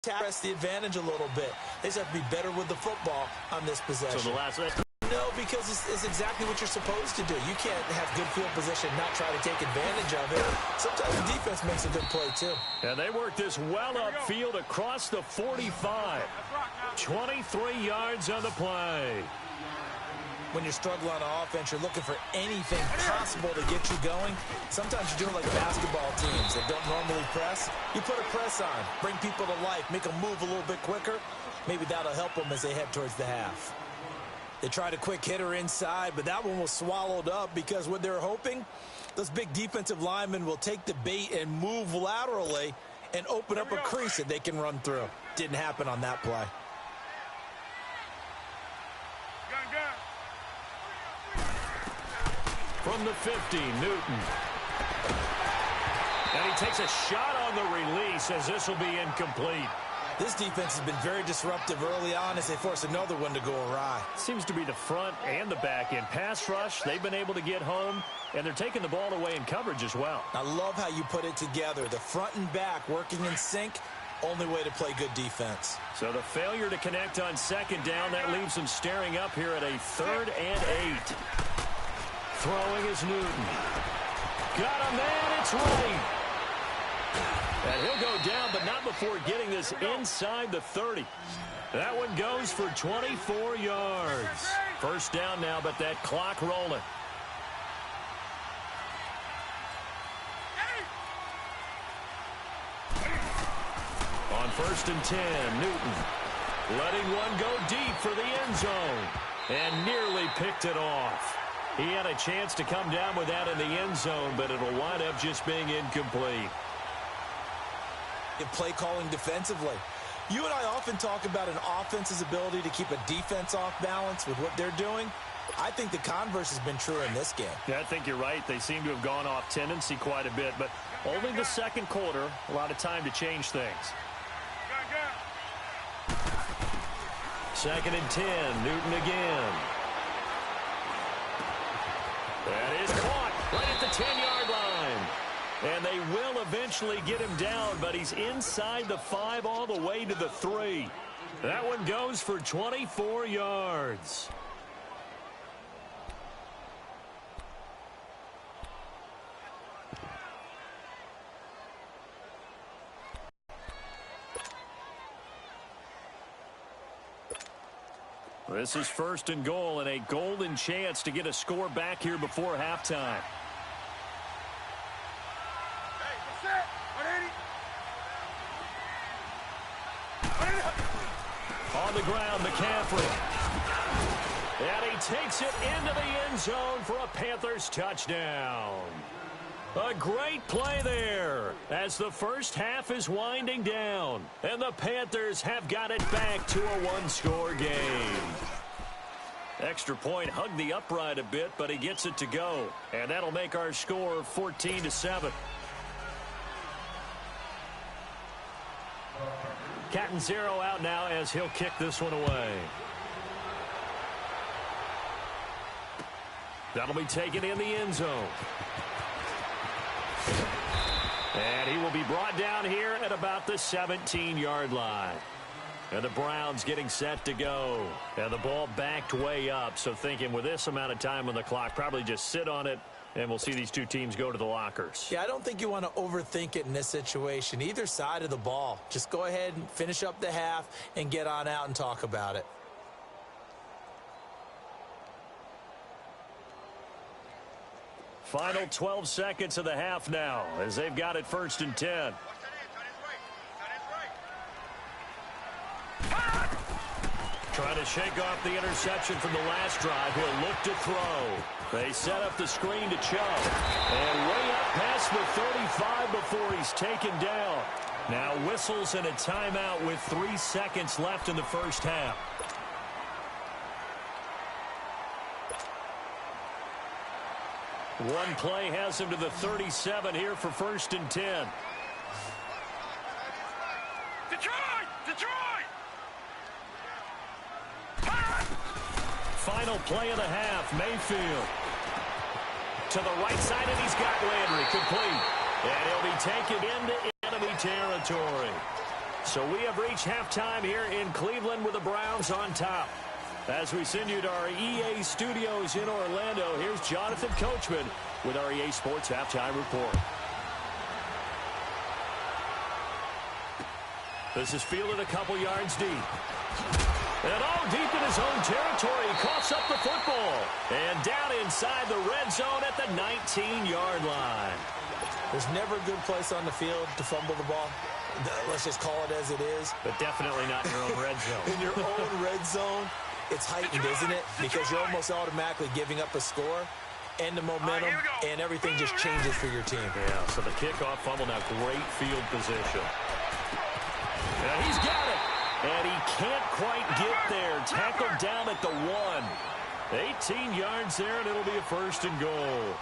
press the advantage a little bit. They just have to be better with the football on this possession. So the last one. No, because it's exactly what you're supposed to do. You can't have good field position, not try to take advantage of it. Sometimes the defense makes a good play, too. And they work this well upfield across the 45. 23 yards on the play. When you're struggling on offense, you're looking for anything possible to get you going. Sometimes you're doing like basketball teams that don't normally press. You put a press on, bring people to life, make them move a little bit quicker. Maybe that'll help them as they head towards the half. They tried a quick hitter inside, but that one was swallowed up because what they're hoping, those big defensive linemen will take the bait and move laterally and open up a crease that they can run through. Didn't happen on that play. From the 50, Newton. And he takes a shot on the release as this will be incomplete. This defense has been very disruptive early on as they force another one to go awry. Seems to be the front and the back end. Pass rush, they've been able to get home, and they're taking the ball away in coverage as well. I love how you put it together. The front and back working in sync, only way to play good defense. So the failure to connect on second down, that leaves them staring up here at a 3rd and 8. Throwing is Newton. Got a man, it's right. And he'll go down, but not before getting this inside the 30. That one goes for 24 yards. First down now, but that clock rolling. On 1st and 10, Newton letting one go deep for the end zone and nearly picked it off. He had a chance to come down with that in the end zone, but it'll wind up just being incomplete. Play calling defensively. You and I often talk about an offense's ability to keep a defense off balance with what they're doing. I think the converse has been true in this game. Yeah, I think you're right. They seem to have gone off tendency quite a bit, but only the second quarter, a lot of time to change things. 2nd and 10, Newton again. That is caught right at the 10-yard line. And they will eventually get him down, but he's inside the 5 all the way to the 3. That one goes for 24 yards. This is 1st and goal and a golden chance to get a score back here before halftime. On the ground, McCaffrey. And he takes it into the end zone for a Panthers touchdown. A great play there as the first half is winding down. And the Panthers have got it back to a one-score game. Extra point hugged the upright a bit, but he gets it to go. And that'll make our score 14-7. Catanzaro out now as he'll kick this one away. That'll be taken in the end zone. And he will be brought down here at about the 17-yard line. And the Browns getting set to go. And the ball backed way up. So thinking with this amount of time on the clock, probably just sit on it, and we'll see these two teams go to the lockers. Yeah, I don't think you want to overthink it in this situation. Either side of the ball. Just go ahead and finish up the half and get on out and talk about it. Final 12 seconds of the half now as they've got it 1st and 10. Trying to shake off the interception from the last drive. He'll look to throw. They set up the screen to Chubb. And way up past the 35 before he's taken down. Now whistles and a timeout with 3 seconds left in the first half. One play has him to the 37 here for 1st and 10. Detroit! Detroit! Final play of the half, Mayfield. To the right side, and he's got Landry complete. And he'll be taken into enemy territory. So we have reached halftime here in Cleveland with the Browns on top. As we send you to our EA studios in Orlando, here's Jonathan Coachman with our EA Sports Halftime Report. This is fielded a couple yards deep. And deep in his own territory, he coughs up the football. And down inside the red zone at the 19-yard line. There's never a good place on the field to fumble the ball. Let's just call it as it is. But definitely not in your own red zone. In your own red zone, it's heightened, isn't it? Because you're almost automatically giving up a score and the momentum, and everything just changes for your team. Yeah, so the kickoff fumble, now great field position. Yeah, he's got it. And he can't quite get there. Tackled down at the 1. 18 yards there, and it'll be a 1st and goal.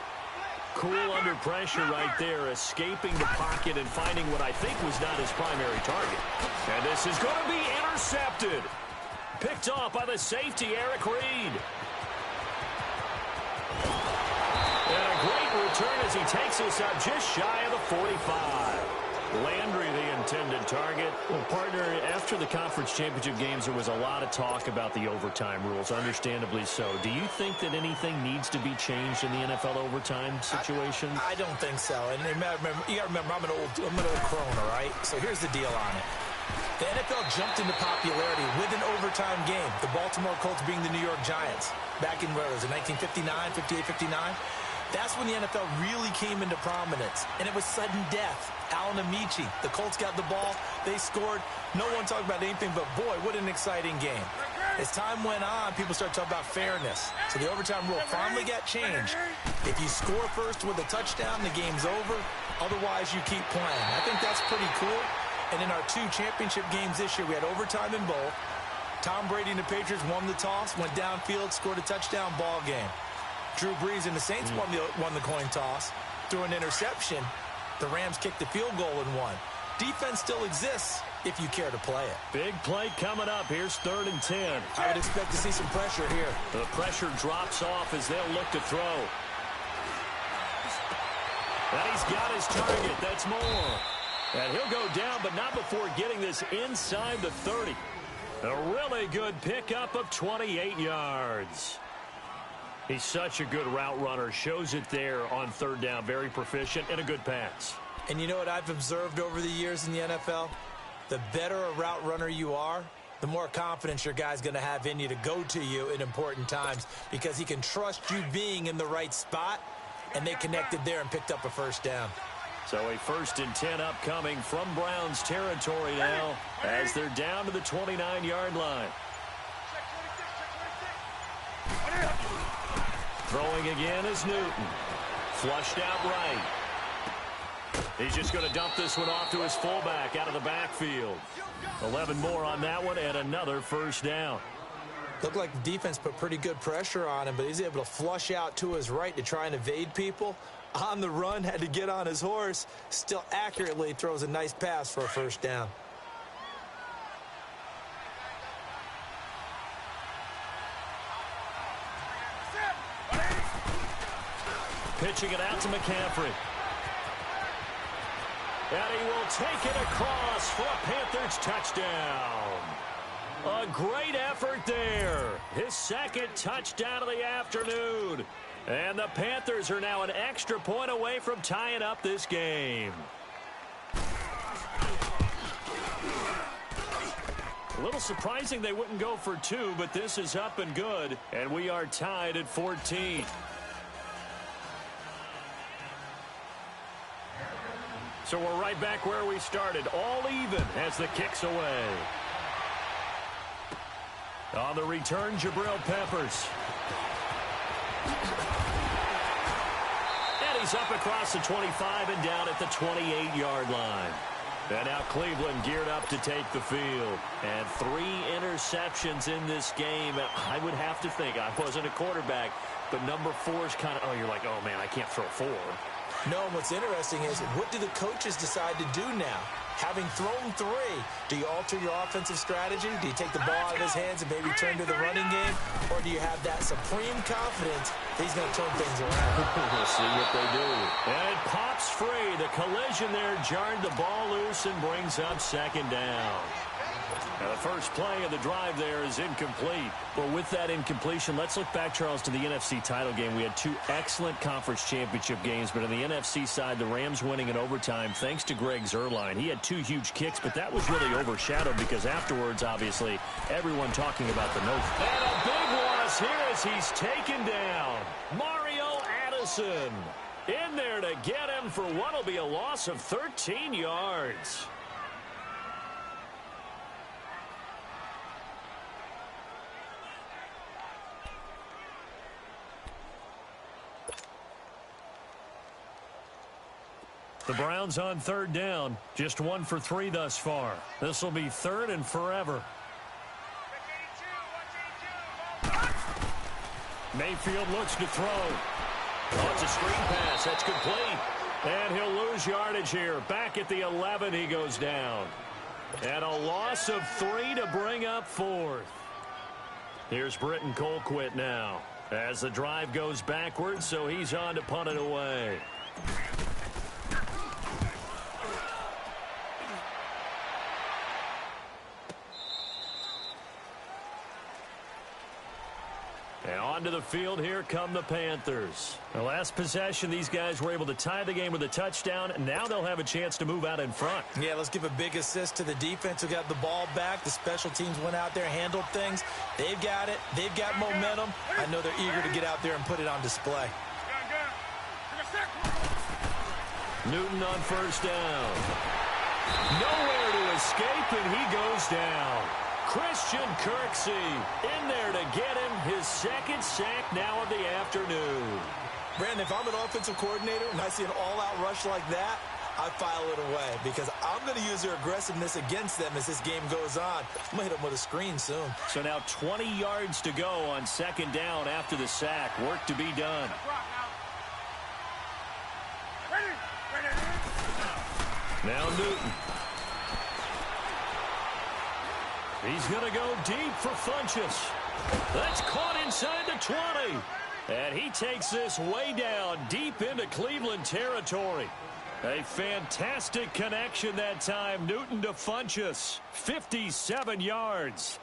Cool under pressure right there, escaping the pocket and finding what I think was not his primary target. And this is going to be intercepted. Picked off by the safety, Eric Reed. And a great return as he takes us up just shy of the 45. Landry, the intended target. Well, partner, after the conference championship games, there was a lot of talk about the overtime rules, understandably so. Do you think that anything needs to be changed in the NFL overtime situation? I don't think so. And you got to remember, I'm an old crone, all right? So here's the deal on it. The NFL jumped into popularity with an overtime game. The Baltimore Colts being the New York Giants. Back in, what was it, 1959, 58, 59? That's when the NFL really came into prominence, and it was sudden death. Alan Amici, the Colts got the ball, they scored. No one talked about anything but, boy, what an exciting game. As time went on, people started talking about fairness. So the overtime rule finally got changed. If you score first with a touchdown, the game's over. Otherwise, you keep playing. I think that's pretty cool. And in our 2 championship games this year, we had overtime in both. Tom Brady and the Patriots won the toss, went downfield, scored a touchdown, ball game. Drew Brees and the Saints won the coin toss, threw an interception. The Rams kicked the field goal and won. Defense still exists if you care to play it. Big play coming up. Here's 3rd and 10. I would expect to see some pressure here. The pressure drops off as they'll look to throw. And he's got his target. That's Moore. And he'll go down, but not before getting this inside the 30. A really good pickup of 28 yards. He's such a good route runner. Shows it there on 3rd down. Very proficient and a good pass. And you know what I've observed over the years in the NFL? The better a route runner you are, the more confidence your guy's going to have in you to go to you in important times because he can trust you being in the right spot, and they connected there and picked up a 1st down. So a 1st and 10 upcoming from Browns territory now as they're down to the 29-yard line. Throwing again is Newton. Flushed out right. He's just going to dump this one off to his fullback out of the backfield. 11 more on that one and another 1st down. Looked like the defense put pretty good pressure on him, but he's able to flush out to his right to try and evade people. On the run, had to get on his horse. Still accurately throws a nice pass for a 1st down. Pitching it out to McCaffrey. And he will take it across for a Panthers touchdown. A great effort there. His 2nd touchdown of the afternoon. And the Panthers are now an extra point away from tying up this game. A little surprising they wouldn't go for 2, but this is up and good. And we are tied at 14. So we're right back where we started, all even as the kick's away. On the return, Jabril Peppers. And he's up across the 25 and down at the 28-yard line. And now Cleveland geared up to take the field. And 3 interceptions in this game. I would have to think, I wasn't a quarterback, but number 4 is kind of, you're like, oh, man, I can't throw 4. No, and what's interesting is, what do the coaches decide to do now? Having thrown 3, do you alter your offensive strategy? Do you take the ball out of his hands and maybe turn to the running game? Or do you have that supreme confidence that he's going to turn things around? We'll see what they do. And it pops free. The collision there jarred the ball loose and brings up second down. Now, the first play of the drive there is incomplete. Well, with that incompletion, let's look back, Charles, to the NFC title game. We had 2 excellent conference championship games, but on the NFC side, the Rams winning in overtime thanks to Greg Zuerlein. He had 2 huge kicks, but that was really overshadowed because afterwards, obviously, everyone talking about the no. And a big loss here as he's taken down. Mario Addison in there to get him for what will be a loss of 13 yards. The Browns on third down. Just 1 for 3 thus far. This will be 3rd and forever. Mayfield looks to throw. Oh, it's a screen pass. That's complete. And he'll lose yardage here. Back at the 11, he goes down. And a loss of 3 to bring up 4th. Here's Britton Colquitt now. As the drive goes backwards, so he's on to punt it away. And onto the field, here come the Panthers. The last possession, these guys were able to tie the game with a touchdown, and now they'll have a chance to move out in front. Yeah, let's give a big assist to the defense who got the ball back. The special teams went out there, handled things. They've got it. They've got momentum. I know they're eager to get out there and put it on display. Newton on first down. Nowhere to escape, and he goes down. Christian Kirksey in there to get him his 2nd sack now of the afternoon. Brandon, if I'm an offensive coordinator and I see an all-out rush like that, I file it away because I'm going to use their aggressiveness against them as this game goes on. I'm going to hit them with a screen soon. So now 20 yards to go on 2nd down after the sack. Work to be done. Now Newton. He's going to go deep for Funchess. That's caught inside the 20. And he takes this way down deep into Cleveland territory. A fantastic connection that time. Newton to Funchess. 57 yards.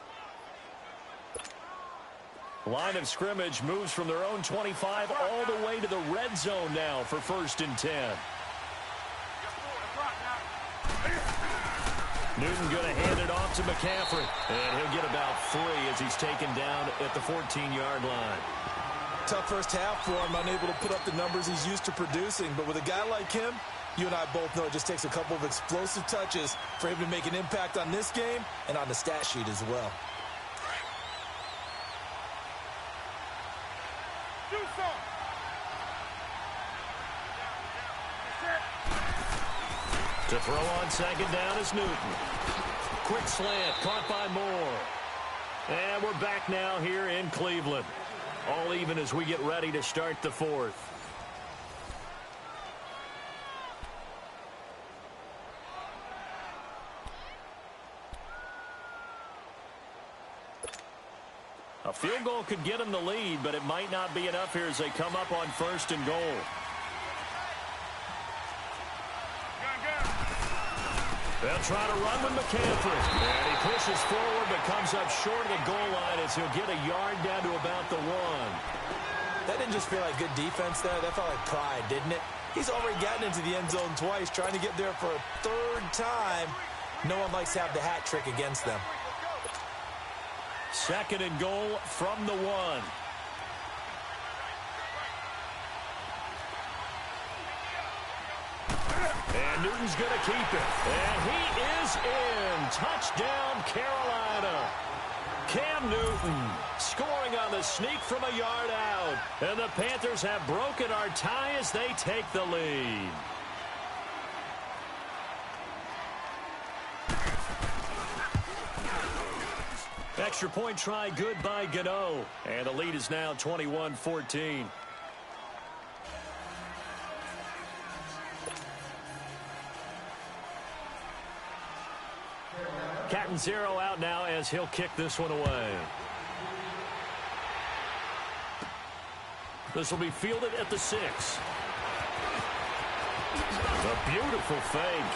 Line of scrimmage moves from their own 25 all the way to the red zone now for 1st and 10. Newton going to hand it off to McCaffrey. And he'll get about 3 as he's taken down at the 14-yard line. Tough first half for him, unable to put up the numbers he's used to producing. But with a guy like him, you and I both know it just takes a couple of explosive touches for him to make an impact on this game and on the stat sheet as well. To throw on 2nd down is Newton. Quick slant, caught by Moore. And we're back now here in Cleveland. All even as we get ready to start the 4th. A field goal could get them the lead, but it might not be enough here as they come up on 1st and goal. They'll try to run with McCaffrey. And he pushes forward but comes up short of the goal line as he'll get a yard down to about the 1. That didn't just feel like good defense there. That felt like pride, didn't it? He's already gotten into the end zone twice, trying to get there for a 3rd time. No one likes to have the hat trick against them. 2nd and goal from the 1. And Newton's going to keep it. And he is in. Touchdown, Carolina. Cam Newton scoring on the sneak from a yard out. And the Panthers have broken our tie as they take the lead. Extra point try good by Gano. And the lead is now 21-14. Cat and zero out now as he'll kick this one away. This will be fielded at the 6. A beautiful fake.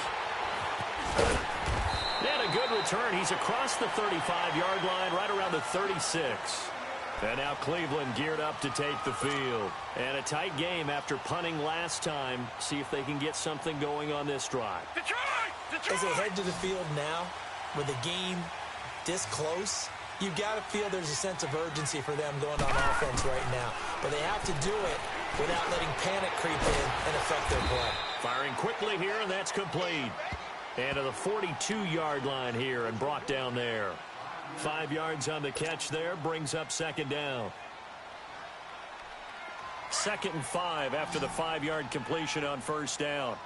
And a good return. He's across the 35-yard line, right around the 36. And now Cleveland geared up to take the field. And a tight game after punting last time. See if they can get something going on this drive. As they head to the field now, with the game this close, you've got to feel there's a sense of urgency for them going on offense right now. But they have to do it without letting panic creep in and affect their play. Firing quickly here, and that's complete. And to the 42-yard line here and brought down there. 5 yards on the catch there, brings up second down. 2nd and 5 after the 5-yard completion on first down.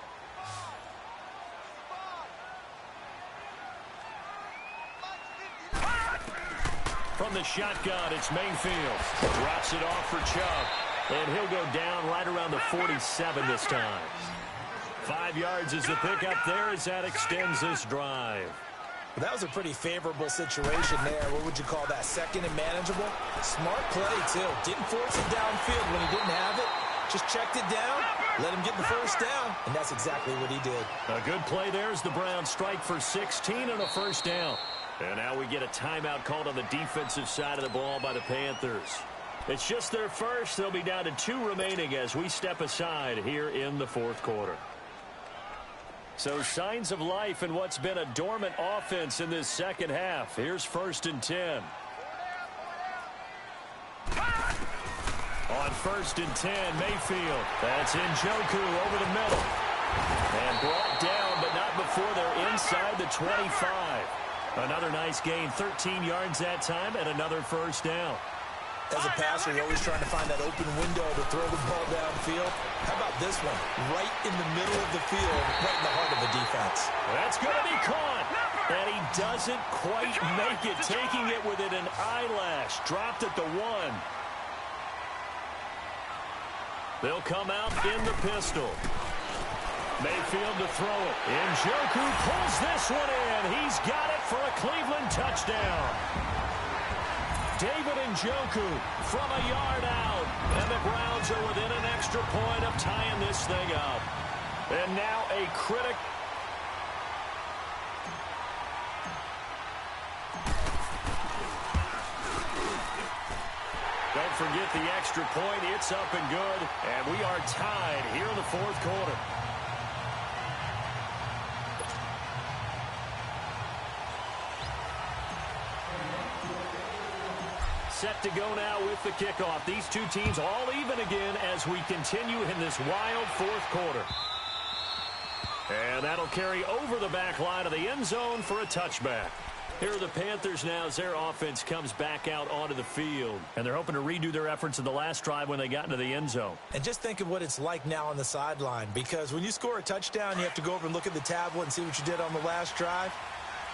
From the shotgun, it's Mayfield. Drops it off for Chubb. And he'll go down right around the 47 this time. 5 yards is the pickup there as that extends this drive. Well, that was a pretty favorable situation there. What would you call that? Second and manageable? Smart play, too. Didn't force it downfield when he didn't have it. Just checked it down, let him get the first down, and that's exactly what he did. A good play there as the Browns strike for 16 and a first down. And now we get a timeout called on the defensive side of the ball by the Panthers. It's just their first. They'll be down to 2 remaining as we step aside here in the 4th quarter. So signs of life in what's been a dormant offense in this second half. Here's 1st and 10. On 1st and 10, Mayfield. That's Njoku over the middle. And brought down, but not before they're inside the 25. Another nice gain, 13 yards that time, and another first down. As a passer, you're always trying to find that open window to throw the ball downfield. How about this one? Right in the middle of the field, right in the heart of the defense. That's going to be caught. And he doesn't quite make it, taking it within an eyelash. Dropped at the 1. They'll come out in the pistol. Mayfield to throw it. Njoku pulls this one in. He's got it for a Cleveland touchdown. David Njoku from a yard out. And the Browns are within an extra point of tying this thing up. And now a critic. Don't forget the extra point. It's up and good. And we are tied here in the 4th quarter. Set to go now with the kickoff. These two teams all even again as we continue in this wild 4th quarter. And that'll carry over the back line of the end zone for a touchback. Here are the Panthers now as their offense comes back out onto the field. And they're hoping to redo their efforts in the last drive when they got into the end zone. And just think of what it's like now on the sideline. Because when you score a touchdown, you have to go over and look at the tablet and see what you did on the last drive.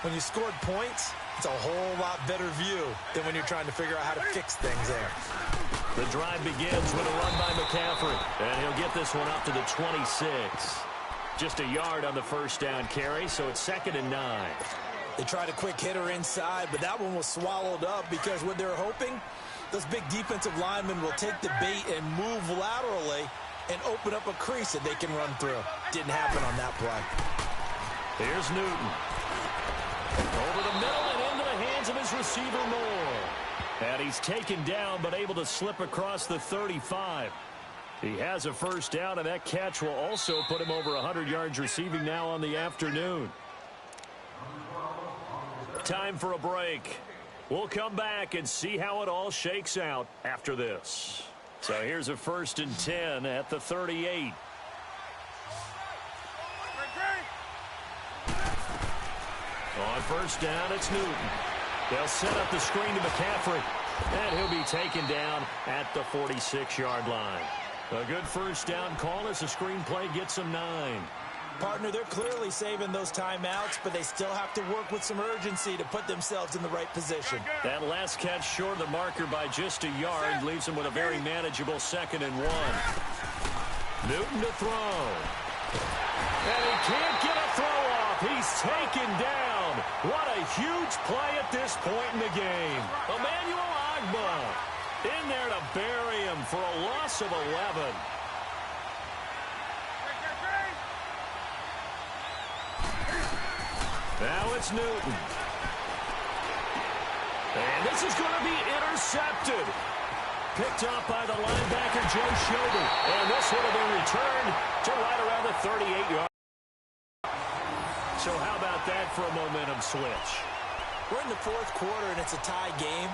When you scored points, it's a whole lot better view than when you're trying to figure out how to fix things there. The drive begins with a run by McCaffrey. And he'll get this one up to the 26. Just a yard on the first down carry, so it's 2nd and 9. They tried a quick hitter inside, but that one was swallowed up because what they're hoping, those big defensive linemen will take the bait and move laterally and open up a crease that they can run through. Didn't happen on that play. Here's Newton. Over the middle and into the hands of his receiver, Moore. And he's taken down but able to slip across the 35. He has a first down, and that catch will also put him over 100 yards receiving now on the afternoon. Time for a break. We'll come back and see how it all shakes out after this. So here's a 1st and 10 at the 38. On first down, it's Newton. They'll set up the screen to McCaffrey. And he'll be taken down at the 46-yard line. A good first down call as the screenplay gets him 9. Partner, they're clearly saving those timeouts, but they still have to work with some urgency to put themselves in the right position. That last catch short of the marker by just a yard leaves him with a very manageable 2nd and 1. Newton to throw. And he can't get a throw off. He's taken down. down. What a huge play at this point in the game. Emmanuel Agba in there to bury him for a loss of 11. Now it's Newton. And this is going to be intercepted. Picked up by the linebacker, Joe Schobert. And this would have been returned to right around the 38-yard. So how about that for a momentum switch? We're in the fourth quarter, and it's a tie game.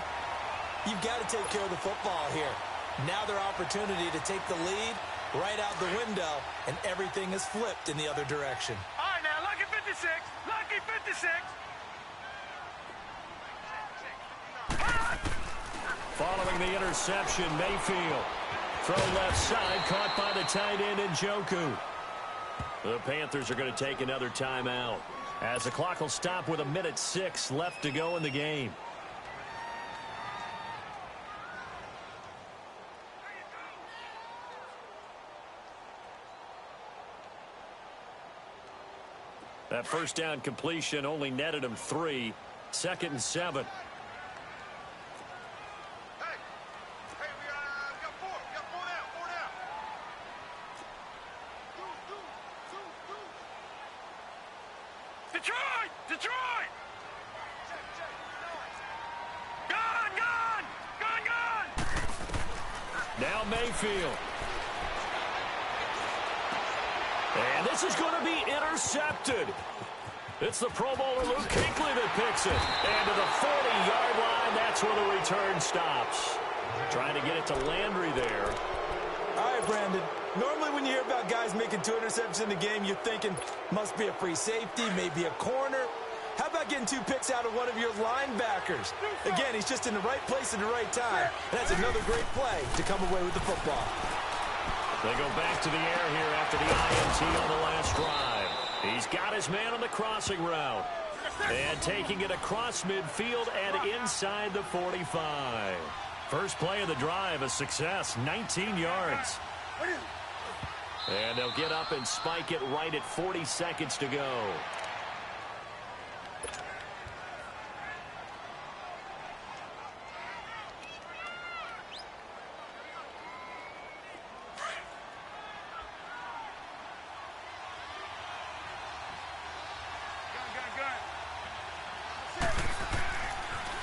You've got to take care of the football here. Now their opportunity to take the lead right out the window, and everything is flipped in the other direction. All right, now, lucky 56. Lucky 56. Following the interception, Mayfield. Throw left side, caught by the tight end Njoku. The Panthers are going to take another timeout as the clock will stop with 1:06 left to go in the game. That first down completion only netted him 3. 2nd and 7. Detroit! Gone! Now Mayfield. And this is going to be intercepted. It's the Pro Bowler Luke Kuechly that picks it. And to the 40-yard line, that's where the return stops. Trying to get it to Landry there. All right, Brandon. Normally when you hear about guys making 2 interceptions in the game, you're thinking must be a free safety, maybe a corner. How about getting 2 picks out of one of your linebackers? Again, he's just in the right place at the right time. And that's another great play to come away with the football. They go back to the air here after the INT on the last drive. He's got his man on the crossing route. And taking it across midfield and inside the 45. First play of the drive, a success, 19 yards. And they'll get up and spike it right at 40 seconds to go.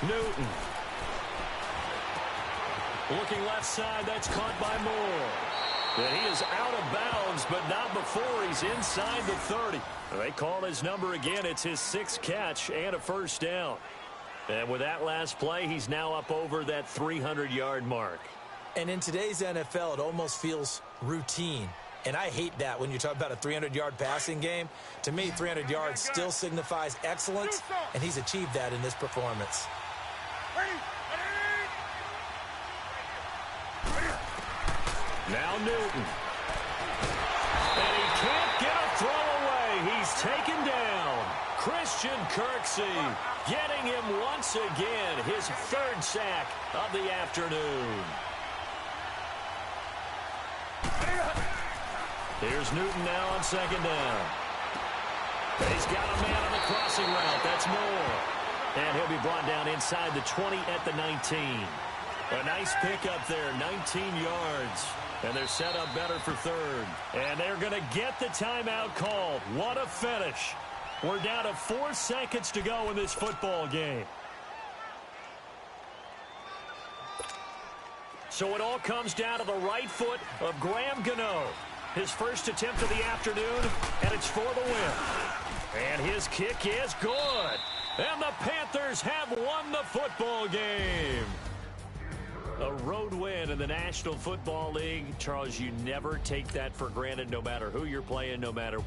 Newton. Looking left side, that's caught by Moore. And he is out of bounds, but not before he's inside the 30. They call his number again. It's his 6th catch and a first down. And with that last play, he's now up over that 300-yard mark. And in today's NFL, it almost feels routine. And I hate that when you talk about a 300-yard passing game. To me, 300 yards still signifies excellence, and he's achieved that in this performance. Now Newton. And he can't get a throw away. He's taken down. Christian Kirksey getting him once again, his 3rd sack of the afternoon. Here's Newton now on 2nd down. He's got a man on the crossing route. That's Moore. And he'll be brought down inside the 20 at the 19. A nice pickup there, 19 yards. And they're set up better for 3rd. And they're going to get the timeout called. What a finish. We're down to 4 seconds to go in this football game. So it all comes down to the right foot of Graham Gano. His first attempt of the afternoon, and it's for the win. And his kick is good. And the Panthers have won the football game. A road win in the National Football League. Charles, you never take that for granted, no matter who you're playing, no matter.